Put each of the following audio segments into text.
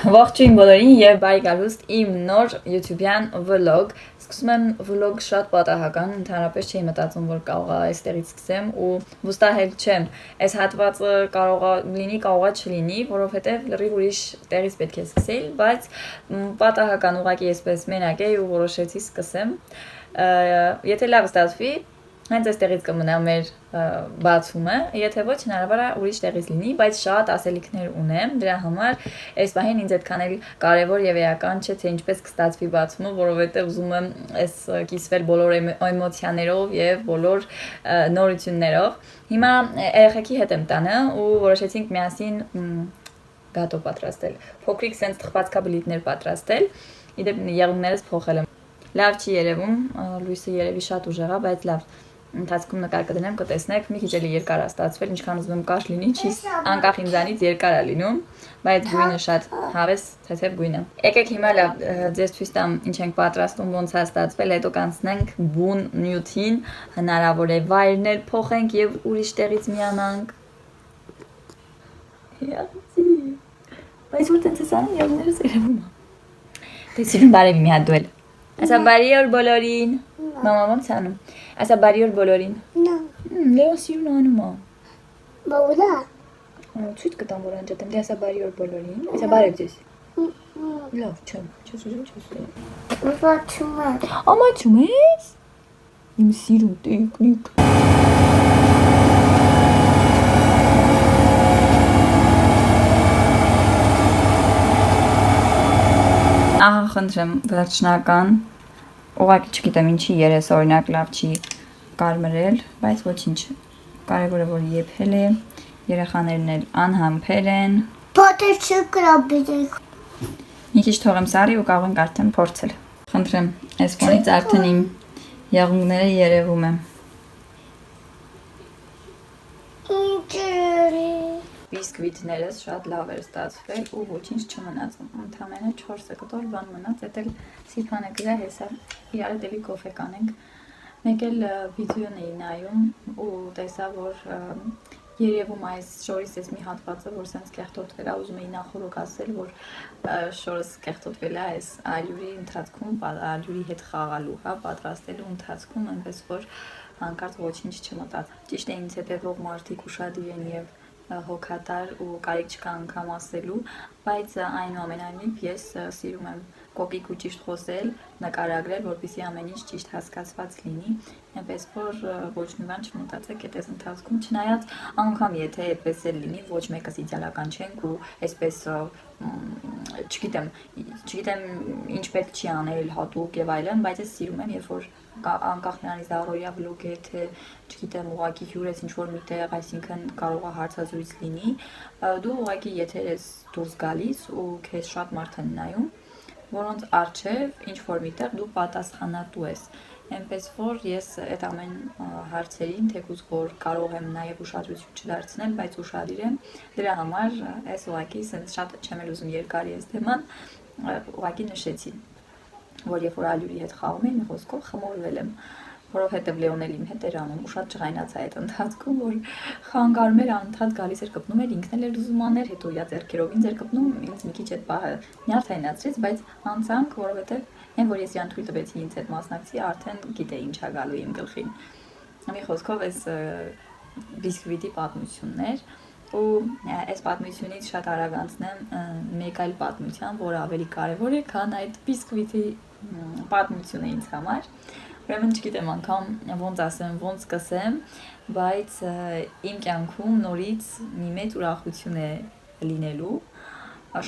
Ողջույն բոլորին եւ բարի գալուստ իմ նոր YouTube-յան vlog։ Սկսում եմ vlog շատ պատահական, ընդհանրապես չէի մտածում, որ կարող է այստեղից սկսեմ ու վստահել չեմ։ Այս հատվածը կարող է լինի, կարող է չլինի, որովհետեւ լրիվ ուրիշ տեղից պետք է սկսել, բայց պատահական ուղղակի այսպես մենակ էի ու որոշեցի սկսեմ։ Եթե լավ ստացվի, հենց այստեղից կմնա մեր բացումը, եթե ոչ հնարավոր է ուրիշ տեղից լինի, բայց շատ ասելիքներ ունեմ, դրա համար այս պահին ինձ այդքան էլ կարևոր եւ էական չէ, թե ինչպես կստացվի բացումը, որովհետեւ ուզում եմ այս կիսվել բոլոր էմոցիաներով եւ բոլոր նորություններով։ Հիմա երեխեքի հետ եմ տանը ու որոշեցինք միասին գատո պատրաստել։ Փոքրիկ sense թխվածքաբլիթներ պատրաստել։ Իդեպ եղունգներս փոխել եմ։ Լավ չի երևում, լույսը երևի շատ ուժեղ է, բայց լավ ընթացքում նկար կդնեմ, կտեսնեք, մի քիչ էլի երկար է ստացվել, ինչքան ուզում եմ կարճ լինի, չի անկախ ինձանից երկար է լինում, բայց գույնը շատ հավես թեթև գույն է։ Եկեք հիմա լավ ձեզ ցույց տամ ինչ ենք պատրաստում, ոնց է ստացվել, հետո կանցնենք բուն նյութին, հնարավոր է վայրներ փոխենք եւ ուրիշ տեղից միանանք։ Բայց որ տենց անում եղներս երևում է։ Դե սիրուն բարևի մի հատ դու էլ։ Ասա բարի օր բոլորին։ Մամա ոնց անում։ Ասա բարի օր բոլորին։ Լեոն սիրուն անում է։ Բավուլա։ Ցույց կտամ որ անջատեմ, դե ասա բարի օր բոլորին։ Ասա բարև ձեզ։ Լավ, չեմ ուզում, չես ուզում։ Ամաչում եմ։ Ամաչում ես։ Իմ սիրուն տիկնիկ։ Ահա խնդրեմ վերջնական ուղղակի չգիտեմ ինչի երես օրինակ լավ չի կարմրել, բայց ոչինչ կարևորը որ եփել է, երեխաներն էլ անհամբեր են։ Պատը չկրաբերեք։ Մի քիչ թողեմ սարի ու կարող ենք արդեն փորձել։ Խնդրեմ, այս ֆոնից արդեն իմ եղունգները երևում են։ Բիսկվիտներս շատ լավ էր ստացվել ու ոչինչ չմնաց, ընդամենը 4 կտոր բան մնաց, էդ էլ սիփանը գրա հեսա իրար դեպի կոֆե կանենք։ Մեկ էլ վիդեոն էի նայում ու տեսա, որ երևում այս շորից էս մի հատվածը, որ սենց կեղտոտվել է, ուզում էի նախորոք ասել, որ շորս կեղտոտվել է այս ալյուրի ընթացքում, ալյուրի հետ խաղալու, հա, պատրաստելու ընթացքում, այնպես որ հանկարծ ոչինչ չմտած։ Ճիշտ է ինձ հետևող մարդիկ ուշադիր են եւ հոգատար ու կարիք չկա անգամ ասելու, բայց այնուամենայնիվ ես սիրում եմ կոկիկ ու ճիշտ խոսել, նկարագրել, որպեսզի ամեն ինչ ճիշտ հասկացված լինի, այնպես որ ոչ մի բան չմտածեք այդ ընթացքում, չնայած անգամ եթե այդպես էլ լինի, ոչ մեկս իդեալական չենք ու այսպես չգիտեմ ինչ պետք չի անել հատուկ եւ այլն, բայց ես սիրում եմ, երբ որ անկախ նրանից առօրյա վլոգ է, թե չգիտեմ ուղղակի հյուր ես ինչ-որ միտեղ, այսինքն կարող է հարցազրույց լինի, դու ուղղակի եթեր ես դուրս գալիս ու քեզ շատ մարդ են նայում, որոնց առջև ինչ-որ միտեղ դու պատասխանատու ես, այնպես որ ես այդ ամեն հարցերին, թեկուզ որ կարող եմ նաև ուշադրություն չդարձնել, բայց ուշադիր եմ, դրա համար այս ուղղակի շատ չեմ էլ ուզում երկարի այս թեման, ուղղակի նշեցի, որ երբ որ ալյուրի հետ խաղում եմ, մի խոսքով խմորվել եմ, որովհետև Լեոն էլ իմ հետ էր անում ու շատ ջղայնացա այդ ընթացքում, որ խանգարում էր անընդհատ գալիս էր կպնում էր, ինքն էլ էր ուզում աներ, հետո իր ձեռքերով ինձ էր կպնում, ինձ մի քիչ այդ պահը նյարդայնացրեց, բայց անցանք, որովհետև այն որ ես իրան թույլ տվեցի ինձ հետ մասնակցի, արդեն գիտե ինչ է գալու իմ գլխին։ Մի խոսքով այս բիսկվիտի պատմությունն էր ու այս պատմությունից շատ արագ անցնեմ մեկ այլ պատմության, որը ավելի կարևոր է, քան այդ բիսկվիտի պատմությունը ինձ համար։ Ուրեմն չգիտեմ անգամ ոնց ասեմ, ոնց սկսեմ, բայց իմ կյանքում նորից մի մեծ ուրախություն է լինելու,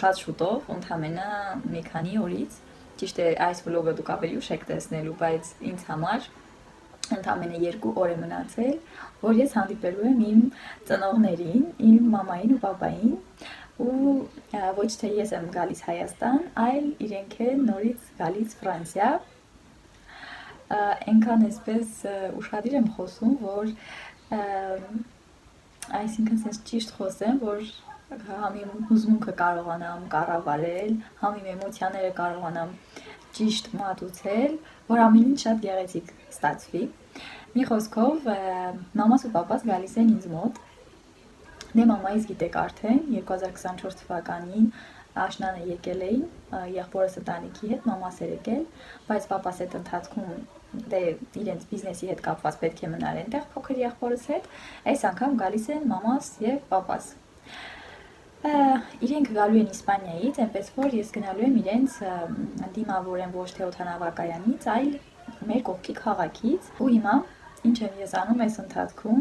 շատ շուտով, ընդամենը մի քանի օրից, ճիշտ է այս վլոգը դուք ավելի ուշ եք տեսնելու, բայց ինձ համար ընդամենը 2 օր է մնացել, որ ես հանդիպելու եմ իմ ծնողներին, իմ մամային ու պապային, ու ոչ թե ես եմ գալիս Հայաստան, այլ իրենք են նորից գալիս Ֆրանսիա։ Այնքան այսպես ուշադիր եմ խոսում, որ այսինքն sense ճիշտ խոսեմ, որ համ իմ հուզմունքը կարողանամ կառավարել, համ իմ էմոցիաները կարողանամ ճիշտ մատուցել, որ ամեն ինչ շատ գեղեցիկ ստացվի։ Մի խոսքով մամաս ու պապաս գալիս են ինձ մոտ Դե մամայից գիտեք արդեն 2024 թվականին աշնանը եկել էին, եղբորս ընտանիքի հետ, մամաս էր եկել, բայց պապաս այդ ընթացքում դե իրենց բիզնեսի հետ կապված պետք է մնար այնտեղ փոքր եղբորս հետ, այս անգամ գալիս են մամաս եւ պապաս։ Իրենք գալու են Իսպանիայից, այնպես որ ես գնալու եմ իրենց դիմավորեն ոչ թե օդանավակայանից, այլ մեր կողքի քաղաքից, ու հիմա ինչ եմ ես անում այս ընթացքում,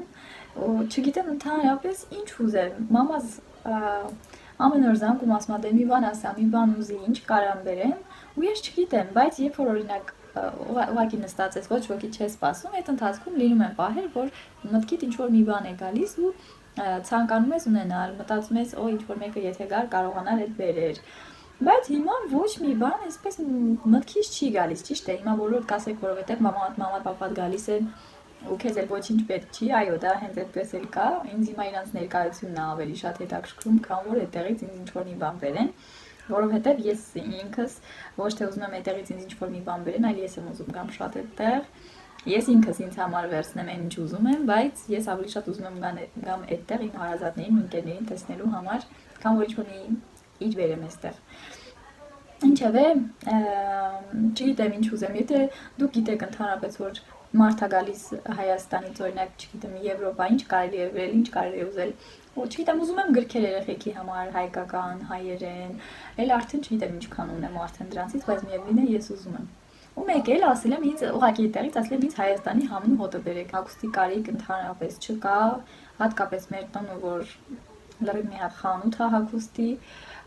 ու չգիտեմ ընդհանրապես ինչ ուզեմ, մամաս ամեն օր զանգում ասում է դե մի բան ասա, մի բան ուզի, ինչ կարամ բերեմ, ու ես չգիտեմ, բայց երբ որ օրինակ ուղղակի նստած ես, ոչ ոքի չես սպասում, այդ ընթացքում լինում են պահեր, որ մտքիդ ինչ որ մի բան է գալիս ու ցանկանում ես ունենալ, մտածում ես, ինչ որ մեկը եթե գար կարողանար այդ բերեր։ Բայց հիմա ոչ մի բան այսպես մտքից չի գալիս, ճիշտ է, հիմա բոլորդ կասեք, որովհետև մամա, պապատ գալիս են ու քեզ էլ ոչինչ պետք չի, այո, դա հենց այդպես էլ կա, ինձ հիմա իրանց ներկայությունն է ավելի շատ հետաքրքրում, քան որ այդտեղից ինձ ինչ որ մի բան բերեն, որովհետև ես ինքս ոչ թե ուզում եմ այդտեղից ինձ ինչ որ մի բան բերեն, այլ ես եմ ուզում գամ շատ այդտեղ։ Ես ինքս ինձ համար վերցնեմ այն ինչ ուզում եմ, բայց ես ավելի շատ ուզում եմ գամ այդտեղ իմ հարազատներին ու ընկերներին տեսնելու համար, քան որ ինչ-որ մի իր բերեմ այստեղ։ Ինչևէ, չգիտեմ ինչ ուզեմ, եթե դուք գիտեք ընդհանրապես, որ մարդ է գալիս Հայաստանից, օրինակ, չգիտեմ, Եվրոպա, ինչ կարելի է վերել, ինչ կարելի է ուզել, ու չգիտեմ, ուզում եմ գրքեր երեխեքի համար, հայկական, հայերեն, էլ արդեն չգիտեմ ինչքան ունեմ արդեն դրանցից, բայց միևնույն է ես ուզում եմ։ Ու մեկ էլ ասել եմ ինձ ուղղակի այդտեղից ասել եմ ինձ Հայաստանի համն ու հոտը բերեք։ Հագուստի կարիք ընդհանրապես չկա, հատկապես մեր տանը, որ լրիվ մի հատ խանութ է հագուստի,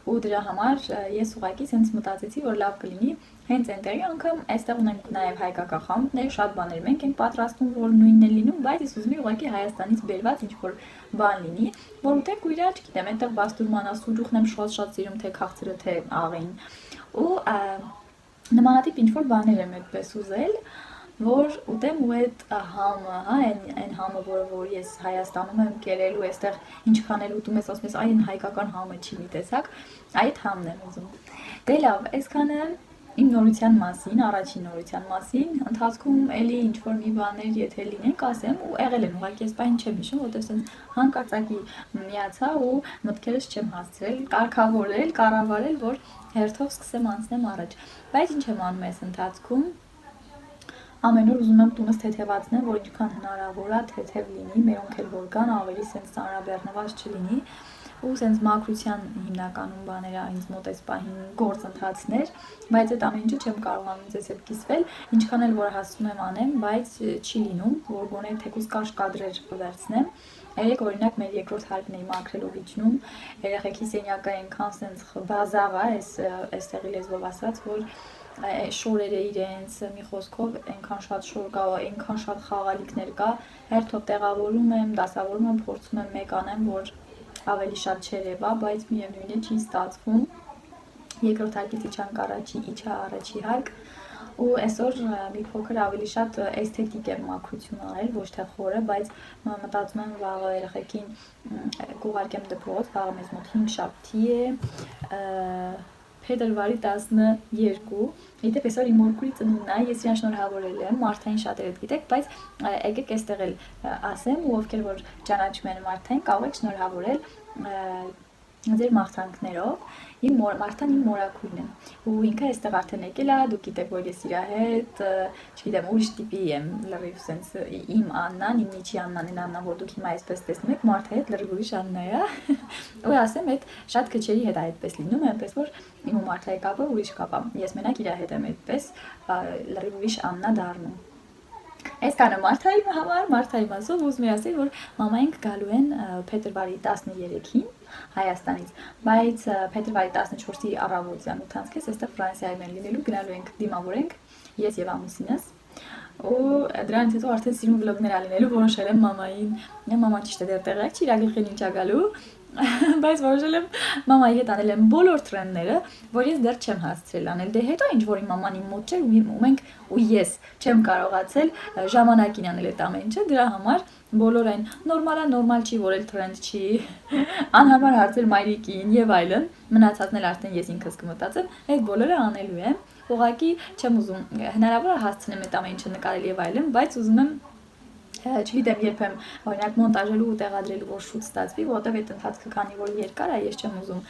ու դրա համար ես ուղղակի sense մտածեցի, որ լավ կլինի հենց այնտեղի անգամ այստեղ ունենք նաև հայկական խանութներ, շատ բաներ մենք ենք պատրաստում, որ նույնն է լինում, բայց ես ուզում եմ ուղղակի Հայաստանից բերված ինչ-որ բան լինի, որ ուտենք ու իրար, չգիտեմ, այնտեղ բաստուրմանա սուջուխն եմ շատ սիրում, թե քաղցրը, թե աղին։ Ու նմանատիպ ինչ-որ բաներ եմ այդպես ուզել, որ ուտեմ ու այդ համը, այն համը, որ ես Հայաստանում եմ կերել ու այստեղ ինչքան էլ ուտում ես, ասում ես, այն հայկական համը չի մի տեսակ, այդ համն եմ ուզում։ Դե լավ, այսքանը իմ նորության մասին, առաջին նորության մասին, ընթացքում էլի ինչ-որ մի բաներ եթե լինեն, կասեմ ու եղել են, ուղղակի ես բան չեմ հիշում, որտեղ sense հանկարծակի միացա ու մտքերս չեմ հասցրել, կարգավորել, կառավարել, որ հերթով սկսեմ անցնեմ առաջ։ Բայց ինչ եմ անում այս ընթացքում, ամեն օր ուզում եմ տունս թեթևացնեմ, որ ինչքան հնարավոր է թեթև լինի, մերոնք էլ որ կան, ավելի sense ծանրաբեռնված չլինի, ու sense մաքրության հիմնականում բաները ինձ մոտ էս պահին գործընթացներ, բայց այդ ամեն ինչը չեմ կարողանում ձեզ հետ կիսվել, ինչքան էլ որ հասցնում եմ անեմ, բայց չի լինում, որ գոնե թեկուզ կարճ կադրեր վերցնեմ։ Երեք օրինակ մեր երկրորդ հարկն էի մաքրելով իջնում, երեխեքի սենյակը այնքան sense բազաղ է, այստեղի լեզվով ասած, որ շորերը իրենց մի խոսքով այնքան շատ շոր կա, այնքան շատ խաղալիքներ կա, հերթով տեղավորում եմ, դասավորում եմ, փորձում եմ մեկ անեմ, որ ավելի շատ չերևա, բայց միևնույն է չի ստացվում։ Երկրորդ հարկից իջա առաջի հարկ, ու այսօր մի փոքր ավելի շատ էսթետիկ եմ մաքրություն արել, ոչ թե խորը, բայց մտածում եմ վաղը երեխեքին կուղարկեմ դպրոց, վաղը մեզ մոտ 5 շաբթի է, փետրվարի 12, իդեպ այսօր իմ մորկուրի ծնունդն է, ես իրան շնորհավորել եմ, Մարթային շատերդ գիտեք, բայց եկեք այստեղ էլ ասեմ, ու ովքեր որ ճանաչում են Մարթային, կարող եք շնորհավորել ձեր մաղթանքներով, Մարթան իմ մորաքույրն է, ու ինքը այստեղ արդեն եկել է, դուք գիտեք, որ ես իր հետ, չգիտեմ, ուրիշ տիպի եմ, լրիվ sense իմ Աննան, իմ միջի Աննան, այն Աննան, որ դուք հիմա այսպես տեսնում եք, Մարթայի հետ լրիվ ուրիշ Աննա է, ու ասեմ, այդ շատ քչերի հետ է այդպես լինում, այնպես որ իմ ու Մարթայի կապը ուրիշ կապ է, ես մենակ իր հետ եմ այդպես լրիվ ուրիշ Աննա դառնում։ Այսքանը Մարթայի համար, Մարթայի մասով ուզում եմ ասել, որ մամայինք գալու են փետրվարի 13-ին Հայաստանից, բայց փետրվարի 14-ի առավոտյան 8-ից այստեղ Ֆրանսիայում են լինելու, գնալու ենք դիմավորենք, ես եւ ամուսինս, ու դրանից հետո արդեն սիրուն վլոգներ ալինելու որոշել եմ մամային, մաման ճիշտ է դեռ տեղյակ չի, իր գլխին ինչ է գալու, բայց որոշել եմ մամայի հետ անել եմ բոլոր տրենդները, որ ես դեռ չեմ հասցրել անել, դե հետո ինչ որ իմ մաման իմ մոտ չէր ու մենք ու ես չեմ կարողացել ժամանակին անել այդ ամեն ինչը, դրա համար բոլոր այն նորմալ չի, որ էլ տրենդ չի, անհարմար հարցեր մայրիկին եւ այլն, մնացածն էլ արդեն ես ինքս կմտածեմ, այդ բոլորը անելու եմ, ուղղակի չեմ ուզում հնարավոր է հասցնեմ այդ ամեն ինչը նկարել եւ այլն, բայց ուզում եմ չգիտեմ երբեմ օրինակ մոնտաժելու ու տեղադրելու որ շուտ ստացվի, որովհետև այդ ընթացքը քանի որ երկար է, ես չեմ ուզում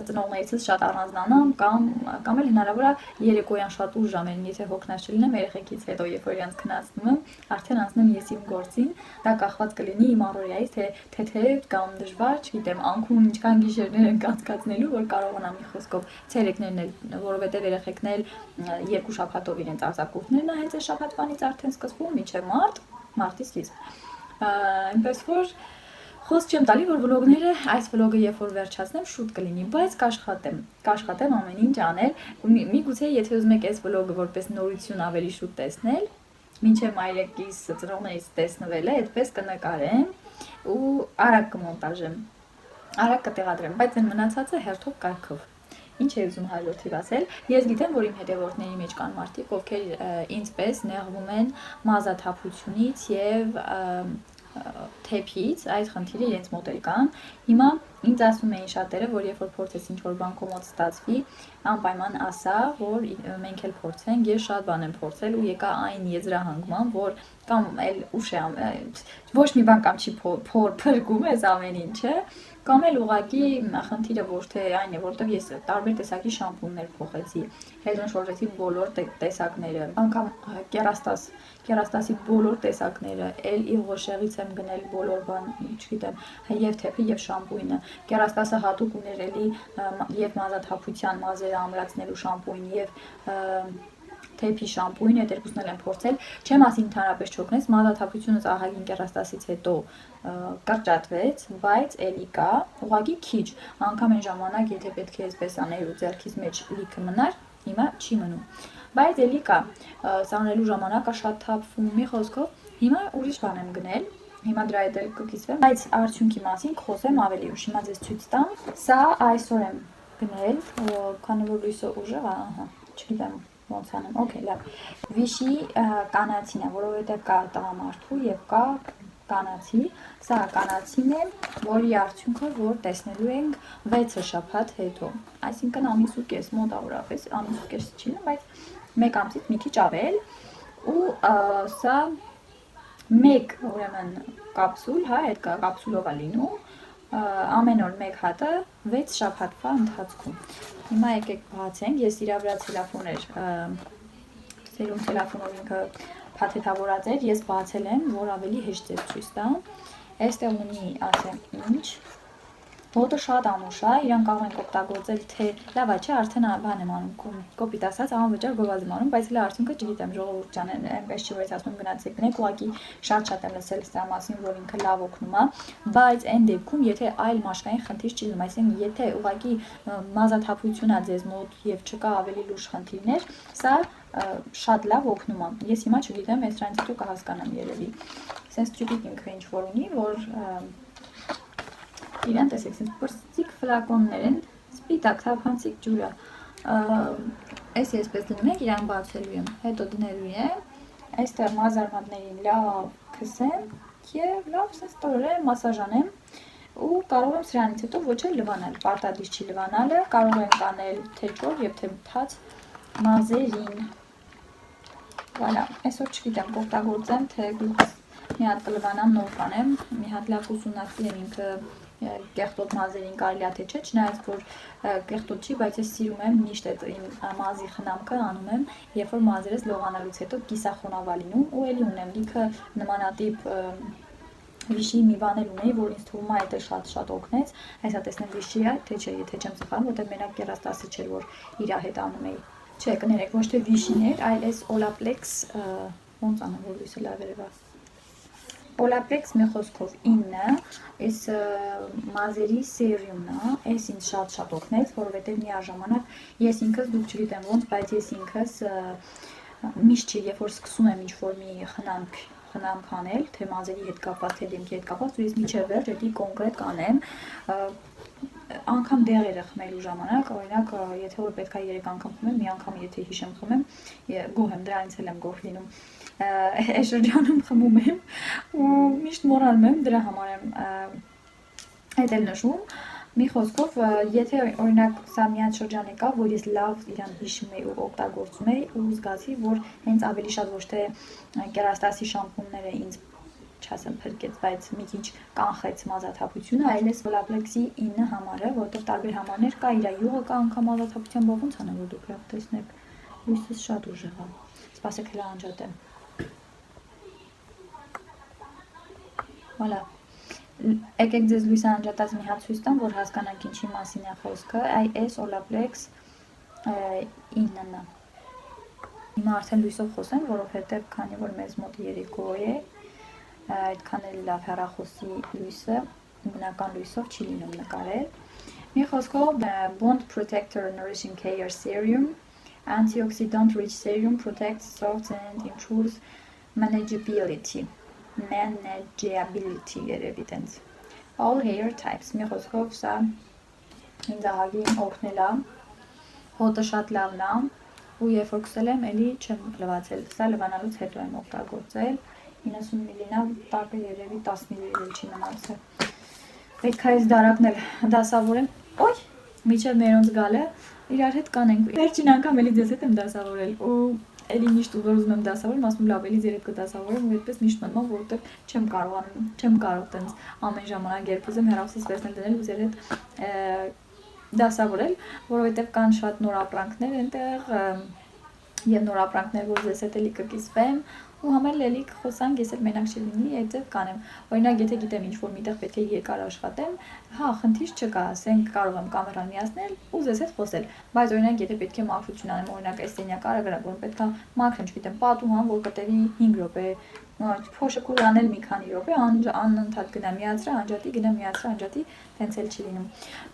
ծնողներիցս շատ առանձնանամ կամ էլ հնարավոր է երեկոյան շատ ուշ ժամերին, եթե հոգնած չլինեմ երեխեքից հետո, երբ որ իրանց քնացնում եմ, արդեն անցնեմ ես իմ գործին, դա կախված կլինի իմ առօրյայից, թե թեթև կամ դժվար, չգիտեմ, անքուն ինչքան գիշերներ են կանցկացնելու, որ կարողանամ մի խոսքով ցերեկներն էլ, որովհետև երեխեքն էլ 2 շաբաթով իրենց արձակուրդներն է հենց այս շաբաթվանից արդեն սկսվում, մինչև մարտի սկիզբ։ Այնպես որ խոսք չեմ տալի, որ վլոգները, այս վլոգը երբ որ վերջացնեմ, շուտ կլինի, բայց կաշխատեմ ամեն ինչ անել։ Միգուցե եթե ուզում եք այս վլոգը որպես նորություն ավելի շուտ տեսնել, մինչև մայրիկիս ծնողներից տեսնվելը, այդպես կնկարեմ ու արագ կմոնտաժեմ, արագ կտեղադրեմ, բայց այն մնացածը հերթով կարգով։ Ինչ է ուզում հաջորդիվ ասել, ես գիտեմ, որ իմ հետևորդների մեջ կան մարդիկ, ովքեր ինձ պես նեղվում են մազաթափությունից եւ թեփից, այդ խնդիրը իրենց մոտ էլ կան։ Հիմա ինձ ասում էին շատերը, որ երբ որ փորձես ինչ-որ բան կոմոդ ստացվի, անպայման ասա, որ մենք էլ փորձենք, ես շատ բան եմ փորձել ու եկա այն եզրահանգման, որ կամ էլ ուշ է ոչ մի բան կամ չի փրկում այս ամեն ինչը, կամ էլ ուղղակի խնդիրը ոչ թե այն է, որովհետև ես տարբեր տեսակի շամպուններ փոխեցի, Head and Shoulders-ի բոլոր տեսակները, անգամ կերաստասի բոլոր տեսակները, էլ Yves եմ գնել բոլոր բան, չգիտեմ, եւ թեփը եւ շամպույնը, կերաստասը հատուկ ուներ էլի եւ մազաթափության մազերը ամրացնելու շամպույն եւ թեփի շամպույն, այդ երկուսն էլ եմ փորձել, չեմ ասի ընդհանրապես չօգնեց, մազաթափությունս ահագին կերաստասից հետո կրճատվեց, բայց էլի կա, ուղղակի քիչ, անգամ այն ժամանակ, եթե պետք է այսպես աներ ու ձեռքից մեջ լիքը մնար, հիմա չի մնում, բայց էլի կա, սանելու ժամանակը շատ թափվում, մի խոսքով, հիմա ուրիշ բան եմ գնել, հիմա դրա հետ էլ կկիսվեմ, բայց արդյունքի մասին կխոսեմ ավելի ուշ, հիմա ձեզ ցույց տամ, սա այսօր եմ գնել, քանի որ լույսը ուժեղ է, ահա, չգիտեմ ոնց անեմ, օքեյ, լավ, Վիշի կանացին է, որովհետև կա տղամարդու եւ կա կանացի, սա կանացին է, որի արդյունքը որ տեսնելու ենք 6 շաբաթ հետո, այսինքն ամիս ու կես, մոտավորապես, ամիս ու կես չի, բայց 1 ամսից մի քիչ ավել ու սա մեկ ուրեմն կապսուլ, հա, այդ կապսուլով է լինում, ամեն օր 1 հատը 6 շաբաթվա ընթացքում։ Հիմա եկեք բացենք, ես իրա վրա ցելոֆոներ, սերում ցելոֆոնով ինքը փաթեթավորած էր, ես բացել եմ, որ ավելի հեշտ է ցույց տամ։ Այստեղ ունի, ասեմ, ինչ Հոտը շատ անուշ է, իրան կարող ենք օգտագործել թե լավ է, չէ, արդեն բան եմ անում, կոպիտ ասած, անվճար գովազ եմ անում, բայց հենց արդյունքը չգիտեմ, ժողովուրդ ջան, այնպես չի, որ ես ասում եմ գնացեք գնեք, ուղղակի շատ եմ լսել սրա մասին, որ ինքը լավ օգնում է, բայց այն դեպքում, եթե այլ մաշկային խնդիր չի լինում, այսինքն եթե ուղղակի մազաթափություն է ձեզ մոտ եւ չկա ավելի լուրջ խնդիրներ, սա շատ լավ օգնում է։ Ես հիմա չգիտեմ, այս դրանից հետո կհասկանամ երևի։ Սենց ճուտիկ ինքը ինչ որ ունի, որ իրան տեսեք, սենց պրծիկ ֆլակոններ են, սպիտակ, թափանցիկ ջուրը, այս եսպես դնում եք, իրան բացելու եմ, հետո դնելու եմ, այստեղ մազարմատներին լավ քսեմ և լավ սենց տորորե մասաժանեմ ու կարող եմ սրանից հետո ոչ էլ լվանալ, պարտադիր չի լվանալը, կարող եմ կանել թե ճոր և թե թաց մազերին, վալա, այսօր չգիտեմ կօգտագործեմ, թե մի հատ կլվանամ նոր կանեմ, մի հատ լավ ուսումնասիրեմ ինքը կեղտոտ մազերին կարելի է թե չէ, չնայած որ կեղտոտ չի, բայց ես սիրում եմ միշտ այդ իմ մազի խնամքը անում եմ, երբ որ մազերս լողանալուց հետո կիսախոնավ է լինում ու էլի ունեմ լիքը նմանատիպ Վիշի մի բան էլ ունեի, որ ինձ թվում է դա շատ օգնեց, այսա տեսնեմ Վիշի է, թե չէ, եթե չեմ սխալվում, որտեղ մենակ կերաստասը չէր, որ իր հետ անում էի։ Չէ, կներեք, ոչ թե Վիշին էր, այլ այս Olaplex, ոնց անեմ, որ լույսը լավ երևա։ Olaplex մի խոսքով 9-ը, այս մազերի սերումն է, այս ինձ շատ օգնեց, որովհետև միաժամանակ ես ինքս դուք չգիտեմ ոնց, բայց ես ինքս միշտ չի, երբ որ սկսում եմ ինչ-որ մի խնամք անել, թե մազերի հետ կապված, թե դեմքի հետ կապված, ու ես միջև վերջ էդի կոնկրետ կանեմ, անգամ դեղերը խմելու ժամանակ, օրինակ, եթե որ պետք է 3 անգամ խմեմ, մի անգամ եթե հիշեմ խմեմ, գոհ եմ, դրանից էլ եմ գոհ լինում, այս շրջանում խմում եմ ու միշտ մոռանում եմ, դրա համար եմ այդ էլ նշում, մի խոսքով, եթե օրինակ սա միած շրջան եկա, որ ես լավ իրան հիշում էի ու օգտագործում էի ու զգացի, որ հենց ավելի շատ ոչ թե կերաստասի շամպունները ինձ չասեմ փրկեց, բայց մի քիչ կանխեց մազաթափությունը, այլ էս Olaplex-ի 9 համարը, որտեղ տարբեր համարներ կա, իր յուղը կա անգամ մազաթափության ոնց անեմ, որ դուք լավ տեսնեք։ Լույսս շատ ուժեղ է։ Սպասեք հələ անջատեմ։ Voilà։ Եկեք ձեզ լույսը անջատած մի հատ ցույց տամ, որ հասկանանք ինչի մասին է խոսքը։ Այս Olaplex 9-ն է։ Հիմա արդեն լույսով խոսեմ, որովհետև քանի որ մեզ մոտ երեկո է, այդքան էլ լավ հեռախոսի լույսը, բնական լույսով չի լինում նկարել։ Մի խոսքով Bond Protector Nourishing Care Serum, Antioxidant Rich Serum protects soft and improves manageability երևի տենց։ All hair types, մի խոսքով սա ինձ ահագին օգնել է, հոտը շատ լավն է, ու երբ որ քսել եմ, էլի չեմ լվացել, սա լվանալուց հետո եմ օգտագործել, 90 մլ-ն տակը երևի 10 մլ չի մնացել։ Պետք է այս դարակն էլ դասավորեմ, ոյ, միջև մերոնց գալը, իրար հետ կանենք, վերջին անգամ էլի ձեզ հետ եմ դասավորել, ու էլի միշտ ուղղոր ուզում եմ դասավորել, ասում լավ, էլի ձեր հետ կդասավորեմ, ու այդպես միշտ մնում, որովհետև չեմ կարող տենց ամեն ժամանակ երբ ուզեմ հեռախոսից վերցնել դնել ու ձեր հետ դասավորել, որովհետև կան շատ նոր ապրանքներ այնտեղ եւ նոր ապրանքներ, որ ձեզ հետ էլի կկիսվեմ ու համել էլի խոսանք, ես էլ մենակ չլինի, այդտեղ կանեմ։ Օրինակ, եթե գիտեմ ինչ-որ միտեղ պետք է երկար աշխատեմ, հա, խնդիր չկա, ասենք կարող եմ կամերան միացնել ու ձեզ հետ խոսել։ Բայց օրինակ, եթե պետք է մաքրություն անեմ, օրինակ, այս սենյակը արագ, որ պետք է մաքրեմ, չգիտեմ, պատուհան, որ կտևի 5 րոպե, փոշը կուր անել մի քանի րոպե, անընդհատ գնա միացրա, անջատի, գնա միացրա, անջատի, տենց էլ չի լինում։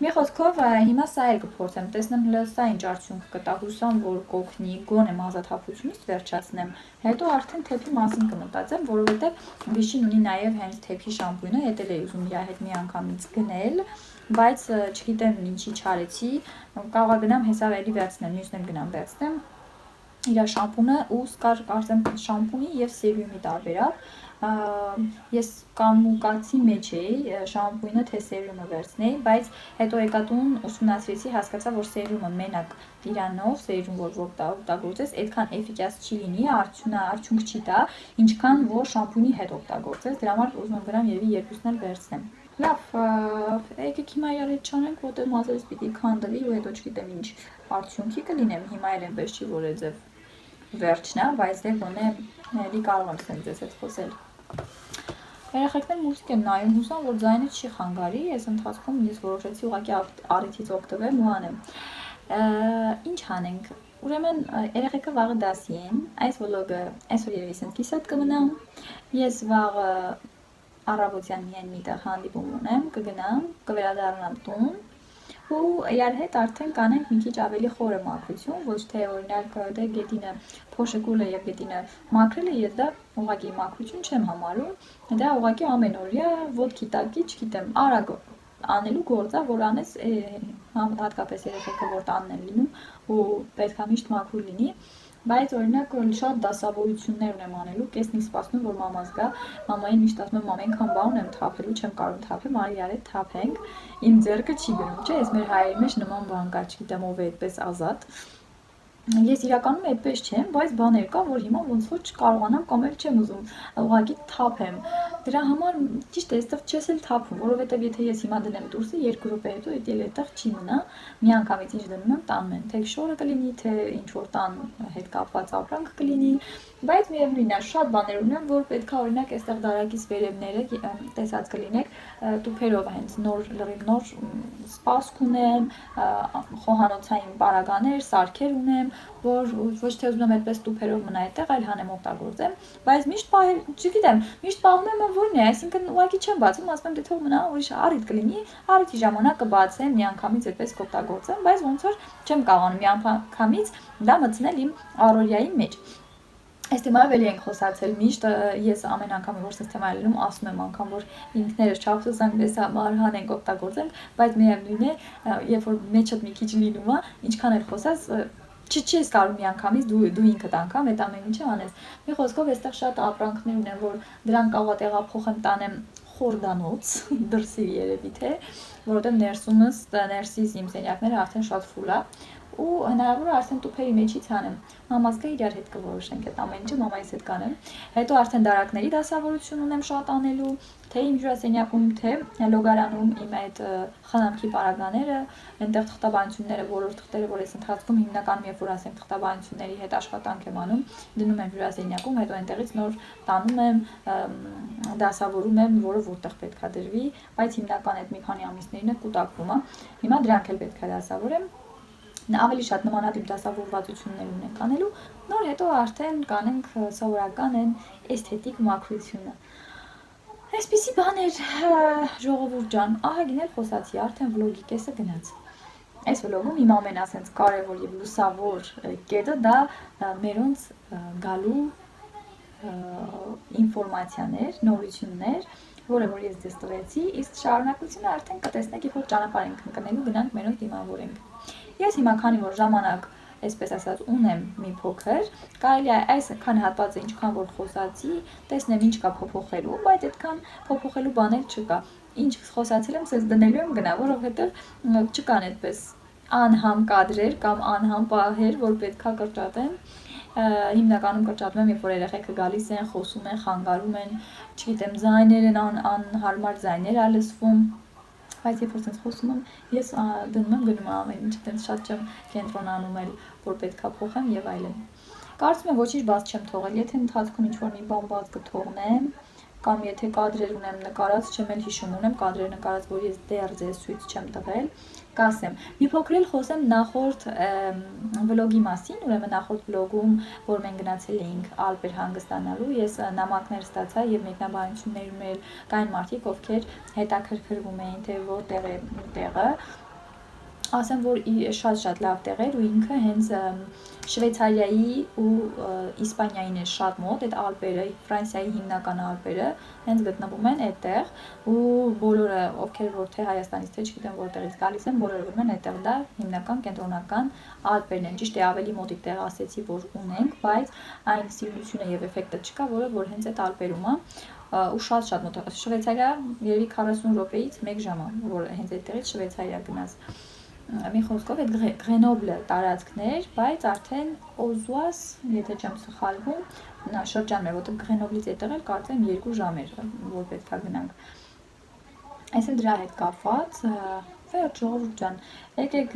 Մի խոսքով հիմա սա էլ կփորձեմ, տեսնեմ հələ սա ինչ արդյունք կտա, հուսամ, որ կօգնի, գոնե մազաթափությունից վերջացնեմ։ Հետո արդեն թեփի մասին կմտածեմ, որովհետև Վիշին ունի նաև հենց թեփի շամպույնը, էդ էլ էի ուզում իր հետ մի անգամից գնել, բայց չգիտեմ ինչի չարեցի, կարող է գնամ հեսա էլի վերցնեմ, մյուսն էլ գնամ վերցնեմ։ Իր շամպունը ու կարծեմ շամպունի եւ սերումի տարբերակ։ Ես կամուկացի մեջ էի, շամպույնը թե սերումը վերցնեի, բայց հետո եկա տուն ուսումնասիրեցի, հասկացա, որ սերումը մենակ իրանով, սերում որ օգտագործես, այդքան էֆիկաս չի լինի, արդյունք չի տա, ինչքան որ շամպունի հետ օգտագործես, դրա համար ուզում եմ գնամ երևի երկուսն էլ վերցնեմ։ Լավ, եկեք հիմա իրար հետ չանենք, որտեղ մազերս պիտի քանդվի ու հետո չգիտեմ ինչ արդյունքի կլինեմ, հիմա էլ այնպես չի, որ այդ վերջն է, բայց դե գոնե էլի կարող եմ սենց ձեզ հետ խոսել։ Երեխեքներ մուզիկ եմ նայում, հուսամ, որ ձայնը չի խանգարի, այս ընթացքում ես որոշեցի ուղղակի առիթից օգտվել ու անեմ։ Ինչ անենք։ Ուրեմն երեխեքը վաղը դասի են, այս վլոգը այսօր երևի սենց կիսատ կմնա, ես վաղը առավոտյան միայն միտեղ հանդիպում ունեմ, կգնամ, կվերադառնամ տուն ու իրար հետ արդեն կանենք մի քիչ ավելի խորը մաքրություն, ոչ թե օրինակ դե գետինը փոշեկուլը եւ գետինը մաքրելը ես դա ուղղակի մաքրություն չեմ համարում, դա ուղղակի ամենօրյա ոտքի տակի, չգիտեմ, արագ անելու գործ է, որ անես հատկապես երեխեքը որ տանն են լինում ու պետք է միշտ մաքուր լինի, բայց օրինակ շատ դասավորություններ ունեմ անելու, կեսնի սպասում որ մամաս գա, մամային միշտ ասում եմ մամ այնքան բան ունեմ թափելու, չեմ կարող թափեմ, արի իրար հետ թափենք, իմ ձեռքը չի գնում, չէ, ես մեր հայերի մեջ նման բան կա, չգիտեմ ով է այդպես ազատ։ Ես իրականում այդպես չեմ, բայց բաներ կա, որ հիմա ոնց որ չկարողանամ կամ էլ չեմ ուզում ուղղակի թափեմ։ Դրա համար ճիշտ է, այստեղ չես էլ թափում, որովհետև եթե ես հիմա դնեմ դուրսը 2 րոպե հետո այդ էլ այդտեղ չի մնա, միանգամից ինչ դնում եմ տանում եմ, թե շորը կլինի, թե ինչ որ տան հետ կապված ապրանք կլինի, բայց միևնույնն է, շատ բաներ ունեմ, որ պետք է օրինակ այստեղ դարակից վերևները տեսած կլինեք, տուփերով հենց նոր լրիվ նոր սպասք ունեմ, խոհանոցային պարագաներ, սարքեր ունեմ, որ ոչ թե ուզում եմ այդպես տուփերով մնա այդտեղ, այլ հանեմ օգտագործեմ, բայց միշտ պահել, չգիտեմ, միշտ պահում եմ որն է, այսինքն ուղղակի չեմ բացում, ասում եմ դե թող մնա, ուրիշ առիթ կլինի, առիթի ժամանակ կբացեմ, միանգամից այդպես կօգտագործեմ, բայց ոնց որ չեմ կարողանում միանգամից դա մտցնել իմ առօրյայի մեջ։ Այս թեմայով էլի ենք խոսացել միշտ, ես ամեն անգամ որ այս թեմա լինում ասում եմ անգամ որ ինքներս չափսոսանք դες համար հանենք օգտագործենք, բայց միևնույն է, երբ որ մեջդ մի քիչ լինում է, ինչքան էլ խոսած չես կարող միանգամից դու ինքդ անգամ այդ ամեն ինչը անես։ Մի խոսքով այստեղ շատ ապրանքներ ունեմ, որ դրանք կարող է տեղափոխեմ տանեմ խորդանոց, դրսի երևի թե, որովհետև ներսիս իմ սենյակները արդեն շատ ֆուլ է, ու հնարավոր է արդեն տուփերի մեջից հանեմ։ Մամաս գա իրար հետ կորոշենք այդ ամեն ինչը մամայիս հետ կանեմ։ Հետո արդեն դարակների դասավորություն ունեմ շատ անելու, թե իմ հյուրասենյակում, թե լոգարանում իմ այդ խնամքի պարագաները, այնտեղ թղթաբանությունները, բոլոր թղթերը, որ ես ընթացքում հիմնականում երբ որ ասենք թղթաբանությունների հետ աշխատանք եմ անում, դնում եմ հյուրասենյակում, հետո այնտեղից նոր տանում եմ, դասավորում եմ, որը որտեղ պետքա դրվի, բայց հիմնական այդ մի քանի ամիսներին է կուտակվում է։ Հիմա դրանք էլ պետքա դասավորեմ։ Ավելի շատ նմանատիպ դասավորվածություններ ունենք անելու, նոր հետո արդեն կանենք սովորական են էսթետիկ մաքրությունը։ Այսպիսի բաներ ժողովուրդ ջան, ահագին էլ խոսացի, արդեն վլոգի կեսը գնաց։ Այս վլոգում իմ ամենասենց կարևոր եւ լուսավոր կետը դա մերոնց գալու ինֆորմացիաներ, նորություններ, որը որ ես ձեզ տվեցի, իսկ շարունակությունը արդեն կտեսնեք, երբ որ ճանապարհ ենք ընկնելու, գնանք մերոնց դիմավորենք։ Ես հիմա քանի որ ժամանակ, այսպես ասած, ունեմ մի փոքր, կարելի է այսքան հատվածը ինչքան որ խոսացի, տեսնեմ ինչ կա փոփոխելու, բայց այդքան փոփոխելու բաներ չկա։ Ինչ խոսացել եմ, ցես դնելու եմ գնա, որովհետև չկան այդպես անհամ կադրեր կամ անհամ պահեր, որ պետքա կրճատեմ։ Հիմնականում կրճատում եմ, երբ որ երեխեքը գալիս են, խոսում են, խանգարում են, չգիտեմ, ձայներ են, անհարմար ձայներ ա լսվում, բայց երբ որ ցենց խոսում եմ, ես դնում եմ գնում ամեն ինչ, տենց շատ չեմ կենտրոնանում էլ, որ պետքա փոխեմ եւ այլն։ Կարծում եմ ոչինչ բաց չեմ թողել, եթե ընթացքում ինչ-որ մի բան բաց կթողնեմ, կամ եթե կադրեր ունեմ նկարած, չեմ էլ հիշում ունեմ կադրեր նկարած, որ ես դեռ ձեզ ցույց չեմ տվել, կասեմ։ Մի փոքր էլ խոսեմ նախորդ վլոգի մասին, ուրեմն նախորդ վլոգում, որ մենք գնացել էինք Ալպեր հանգստանալու, ես նամակներ ստացա եւ մեկնաբանություններում էլ կային մարդիկ, ովքեր հետաքրքրվում էին, թե որտեղ է տեղը։ Ասեմ, որ շատ լավ տեղ էր ու ինքը հենց Շվեյցարիայի ու Իսպանիային է շատ մոտ, այդ Ալպերը, Ֆրանսիայի հիմնական Ալպերը, հենց գտնվում են այդտեղ ու բոլորը, ովքեր որ թե Հայաստանից, թե չգիտեմ որտեղից գալիս են, բոլորը գնում են այդտեղ, դա հիմնական կենտրոնական Ալպերն են։ Ճիշտ է, ավելի մոտիկ տեղ ասեցի, որ ունենք, բայց այն սիրությունը եւ էֆեկտը չկա, որը որ հենց այդ Ալպերում է ու շատ մոտ։ Շվեյցարիա երևի 40 րոպեից 1 ժամ է, որ հենց այդտեղից Շվեյցարիա գնաց։ Մի խոսքով այդ Գրենոբլը տարածքներ, բայց արդեն Օզուաս, եթե չեմ սխալվում, շրջանն էր, որտեղ Գրենոբլից այդտեղ էլ կարծեմ 2 ժամ էր, որ պետքա գնանք։ Այսինքն դրա հետ կապված, վերջ ժողովուրդ ջան, եկեք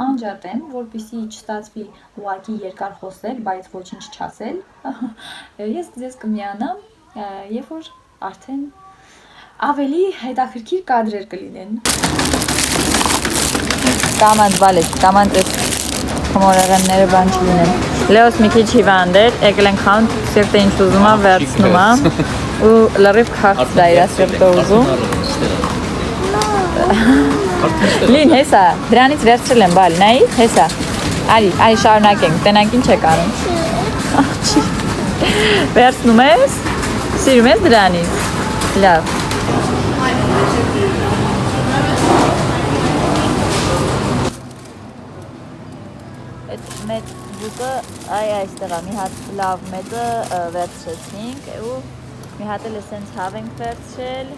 անջատեմ, որպեսզի չստացվի ուղղակի երկար խոսել, բայց ոչինչ չասել։ Ես ձեզ կմիանամ, երբ որ արդեն ավելի հետաքրքիր կադրեր կլինեն։ Կամանդ վալեք, կամանդ ես խմորեղենները բան չլինեն։ Լեոս մի քիչ հիվանդ էր, եկել ենք խանութ, սիրտը ինչ ուզում է, վերցնում է ու լրիվ քաղց դա իր սիրտը ուզում։ Լին, հեսա, դրանից վերցրել եմ, բալ, նայի, հեսա, արի շարունակենք, տենանք ինչ եք անում։ Վերցնում ես, սիրում ես դրանից, լավ։ Մեծ բուկը այստեղ է, մի հատ լավ մեծը վերցրեցինք ու մի հատ էլ էսենց հավ ենք վերցրել,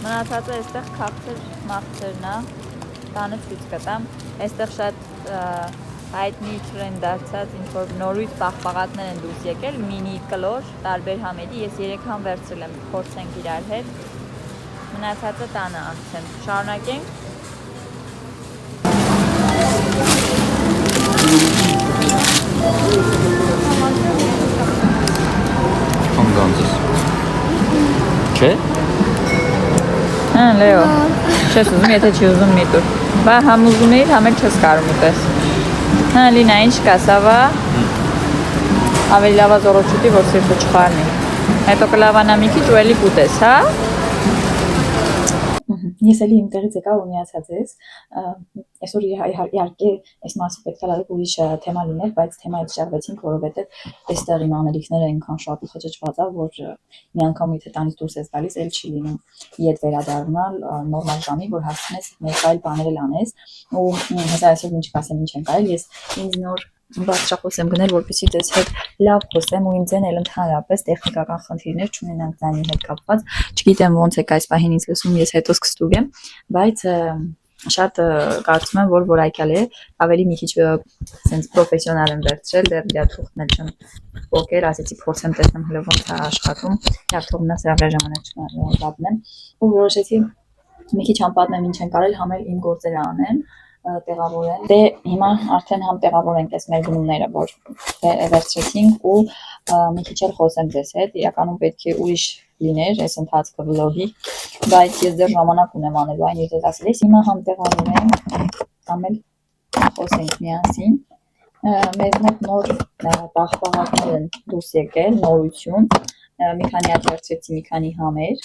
մնացածը այստեղ քաղցր մաղցրն է, տանը ցույց կտամ, այստեղ շատ հայտնի տրենդ դարձած ինչ-որ նորույթ պաղպաղատներ են դուրս եկել, մինի կլոր, տարբեր համերի, ես 3 համ վերցրել եմ, փորձենք իրար հետ, մնացածը տանը անցեմ, շարունակենք։ Հանգանձես Չէ? Լեո, չես ուզում, եթե չի ուզում մի տուր Բա համ ուզում էիր, համ էլ չես կարում ուտես Լինա, ինչ կա, սավա Ավելի լավա զորոչուտի, որ սիրտը չխարնի Հետո կլավանա մի քիչ ու էլի կուտես, հա? Ես էլի իմ տեղից եկա ու միացած ես, այսօր իհարկե այս մասը պետք է լավ ուրիշ թեմա լիներ, բայց թեմայից շարվեցինք, որովհետև այստեղ իմ անելիքները այնքան շատ ու խճճված է, որ մի անգամ եթե տանից դուրս ես գալիս, էլ չի լինում իդ վերադառնալ նորմալ ժամի, որ հասցնես մեկ այլ բաներ էլ անես, ու հեսա այսօր ինչ կասեմ, ինչ եմ կարել, ես ինձ նոր բարձրախոս եմ գնել, որպեսզի ձեզ հետ լավ խոսեմ ու իմ ձեն էլ ընդհանրապես տեխնիկական խնդիրներ չունենանք ձայնի հետ կապված, չգիտեմ ոնց եք այս պահին ինձ լսում, ես հետո սկստուկ եմ, բայց շատ կարծում եմ, որ որակյալ է, ավելի մի քիչ sense պրոֆեսիոնալ եմ վերցրել, դեռ իր թուղթն էլ չեմ փոկել, ասեցի փորձեմ տեսնեմ հələ ոնց է աշխատում, դեռ թող մնա սրա ժամանակ չկապնեմ, ու որոշեցի մի քիչ անպատմեմ ինչ են կարել, համ էլ իմ գործերը անեմ, տեղավորեն։ Դե հիմա արդեն համ տեղավորենք այս մեր գնումները, որ վերցրեցինք ու մի քիչ էլ խոսեմ ձեզ հետ, իրականում պետք է ուրիշ լիներ այս ընթացքը վլոգի, բայց ես դեռ ժամանակ ունեմ անելու այն, ես ասել ես, հիմա համ տեղավորենք, կամ էլ խոսենք միասին, մեզ մոտ նոր պաղպաղակներ են դուրս եկել, նորություն, մի քանի հատ վերցրեցի մի քանի համեր,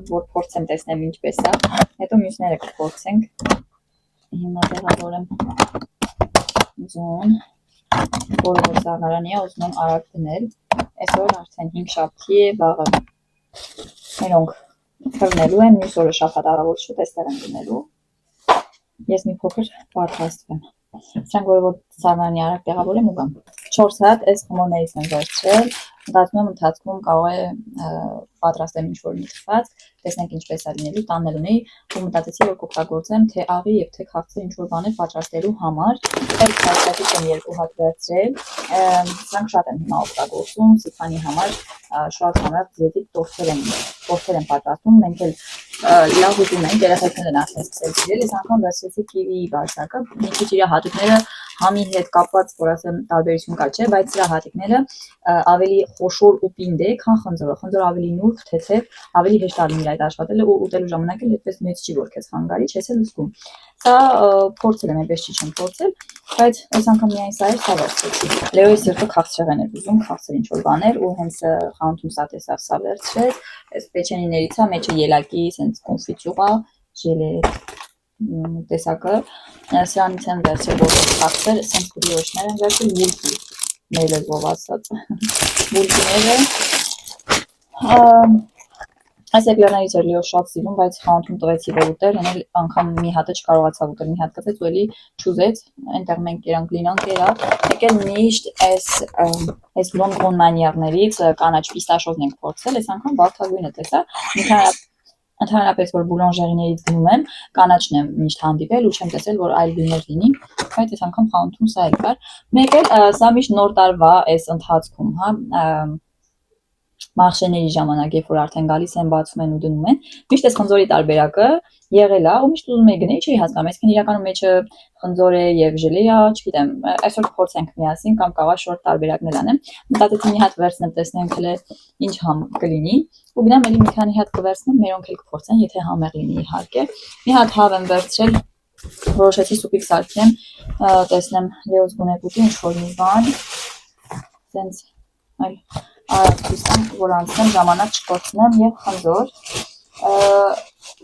որ փորձեմ տեսնեմ ինչպես է, հետո մյուսները կփորձենք, հիմա տեղավորեմ ձուն, որը որ զարնարանի է, ուզում եմ արագ դնել, այսօր արդեն 5 շաբթի է, վաղը մերոնք թռնելու են, մյուս օրը շաբաթ առավոտ շուտ էստեղ են դնելու, ես մի փոքր պատրաստվեմ, սրանք որը որ զարնարանի արագ տեղավորեմ ու գամ, 4 հատ այս խմորներից եմ վերցրել, մտածում եմ ընթացքում կարող է պատրաստեմ ինչ-որ մի թխված, տեսնենք ինչպես է լինելու, տանել ունեի ու մտածեցի, որ կօգտագործեմ թե աղի և թե քաղցր ինչ-որ բաներ պատրաստելու համար, այդ քաղցրից եմ 2 հատ վերցրել, սրանք շատ եմ հիմա օգտագործում, սիփանի համար շատ համեղ դիետիկ տորթեր եմ պատրաստում, մենք էլ լավ ուտում ենք, երեխեքներն են արդեն սկսել սիրել, ես անգամ վերցրեցի կիվիի բաժակը, մի քիչ իր հատիկները համի հետ կապված, որ ասեմ տարբերություն կա չէ, բայց սրա հատիկները ավելի խոշոր ու պինդ է, քան խնձորը, խնձորը ավելի նուրբ, թեթև, ավելի հեշտ է լինի այդ աշխատելը ու ուտելու ժամանակ էլ այդպես մեծ չի որ քեզ խանգարի, չես էլ զգում։ Սա փորձել եմ, այդպես չի չեմ փորձել, բայց այս անգամ միայն սա էր, սա վերցրեցի։ Լեոյի սիրտը քաղցրեղեն էր ուզում, քաղցր ինչ-որ բաներ ու հենց խանութում սա տեսավ, սա վերցրեց, այս պեչենիներից է, մեջը ելակի, սենց կոնֆիտյուրա, ժելե տեսակը, սրանից եմ վերցրել որոշ քաղցր, սենց բրիոշներ եմ վերցրել, վուլկի, մեր լեզվով ասած, վուլկիները, այս էկլերներից էր Լեո շատ սիրում, բայց խանութում տվեցի որ ուտեր, հեն անգամ մի հատը չկարողացավ ուտել, մի հատ կծեց ու էլի չուզեց, այնտեղ մենք երանք լինանք երա, մեկ էլ միշտ այս լոնգրոն մանիարներից կանաչ պիստաշոզն ենք փորձել, այս անգամ վարդագույնը տեսա, մի քանի ընդհանրապես որ բուլանժերիներից գնում եմ, կանաչն եմ միշտ հանդիպել ու չեմ տեսել որ այլ գույներ լինի, բայց այս անգամ խանութում սա էլ կար, մեկ էլ սա միշտ նոր տարվա այս ընթացքում, հա, մահշեների ժամանակ, երբ որ արդեն գալիս են, բացում են ու դնում են, միշտ այս խնձորի տարբերակը եղել է ու միշտ ուզում էի գնել, չի հասկանում, այսինքն իրականում մեջը խնձոր է եւ ժելե է, չգիտեմ, այսօր կփորձենք միասին կամ կարող է շորտ տարբերակն էլ անեմ, մտածեցի մի հատ վերցնեմ, տեսնենք հələ ինչ համ կլինի ու գնամ էլի մի քանի հատ կվերցնեմ, մերոնք էլ կփորձեն, եթե համեղ լինի իհարկե, մի հատ հավ եմ վերցրել, որոշեցի սուպիկ սարքեմ, տեսնեմ Լեոս գունեկուտի ինչ-որ մի բան, սենց այլ արագ որ անցնեմ, ժամանակ չկորցնեմ եւ խնձոր,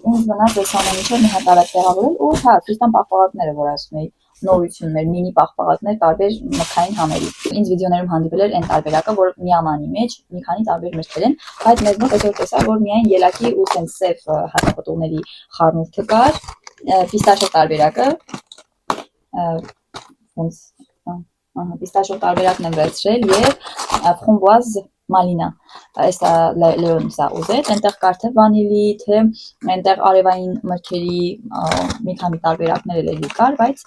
ինձ մնաց այս ամեն ինչը մի հատ արագ տեղավորել ու հա, ցույց պաղպաղակները, որ ասում էի, նորություններ, մինի պաղպաղակներ տարբեր մրգային համերի։ Ինձ վիդեոներում հանդիպել էր այն տարբերակը, որ մի ամանի մեջ մի քանի տարբեր մրգեր են, բայց մեզ մոտ այսօր տեսա, որ միայն ելակի ու սենց սև հատապտուղների խառնուրդը կար, պիստաշո տարբերակը, պիստաշո տարբերակն եմ վերցրել եւ ֆրամբոազ մալինա, այս Լեոն սա ուզեց, այնտեղ կար թե վանիլի, թե այնտեղ արևային մրգերի մի քանի տարբերակներ էլի կար, բայց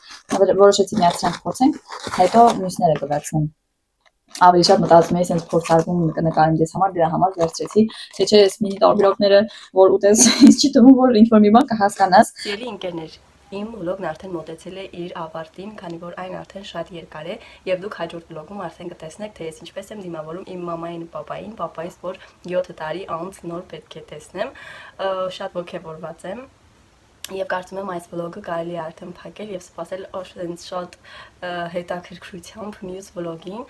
որոշեցի միացրանք փորձենք, հետո մյուսները կվերցնեմ։ Ավելի շատ մտածում էի սենց փորձարկում կնկարեմ ձեզ համար, դրա համար վերցրեցի, թե չէ այս մինի տարբերակները, որ ուտես, ինձ չի թվում, որ ինչ-որ մի բան կհասկանաս։ Սիրելի ընկերներ, իմ վլոգն արդեն մոտեցել է իր ավարտին, քանի որ այն արդեն շատ երկար է եւ դուք հաջորդ վլոգում արդեն կտեսնեք, թե ես ինչպես եմ դիմավորում իմ մամային ու պապայիս, որ 7 տարի անց նոր պետք է տեսնեմ, շատ ողջավորված եմ։ Եվ կարծում եմ այս վլոգը կարելի է արդեն փակել եւ սպասել շատ հետաքրքրությամբ մյուս վլոգին,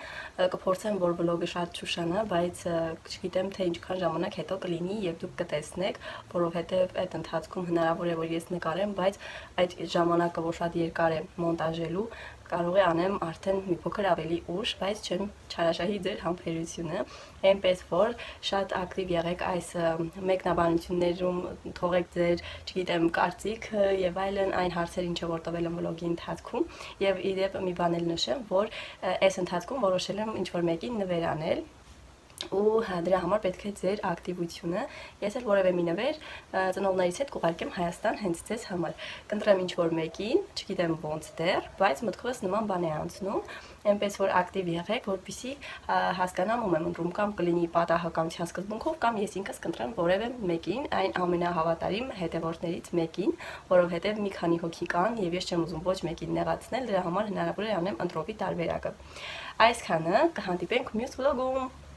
կփորձեմ որ վլոգը շատ չուշանա, բայց չգիտեմ թե ինչքան ժամանակ հետո կլինի եւ դուք կտեսնեք, որովհետեւ այդ ընթացքում հնարավոր է որ ես նկարեմ, բայց այդ ժամանակը որ շատ երկար է մոնտաժելու, կարող է անեմ արդեն մի փոքր ավելի ուշ, բայց չեմ չարաշահի ձեր համբերությունը, այնպես որ շատ ակտիվ եղեք այս մեկնաբանություններում, թողեք ձեր, չգիտեմ, կարծիքը եւ այլն այն հարցեր, ինչը որ տվել եմ վլոգի ընթացքում, եւ իդեպ մի բան էլ նշեմ, որ այս ընթացքում որոշել եմ ինչ որ մեկին նվեր անել, ու դրա համար պետք է ձեր ակտիվությունը։ Ես էլ որևէ մի նվեր ծնողներից հետ կուղարկեմ Հայաստան հենց ձեզ համար։ Կընտրեմ ինչ-որ մեկին, չգիտեմ ոնց դեռ, բայց մտքովս նման բան է անցնում, այնպես որ ակտիվ եղեք, որպեսզի հասկանամ ում եմ ընտրում, կամ կլինի պատահականության սկզբունքով, կամ ես ինքս կընտրեմ որևէ մեկին, այն ամենահավատարիմ հետևորդներից մեկին, որովհետև մի քանի հոգի կան եւ ես չեմ ուզում ոչ մեկին նեղացնել, դրա համար հնարավոր է անեմ ընտրովի տարբերակը։ Այսքանը, կհանդիպենք մյուս վլոգում։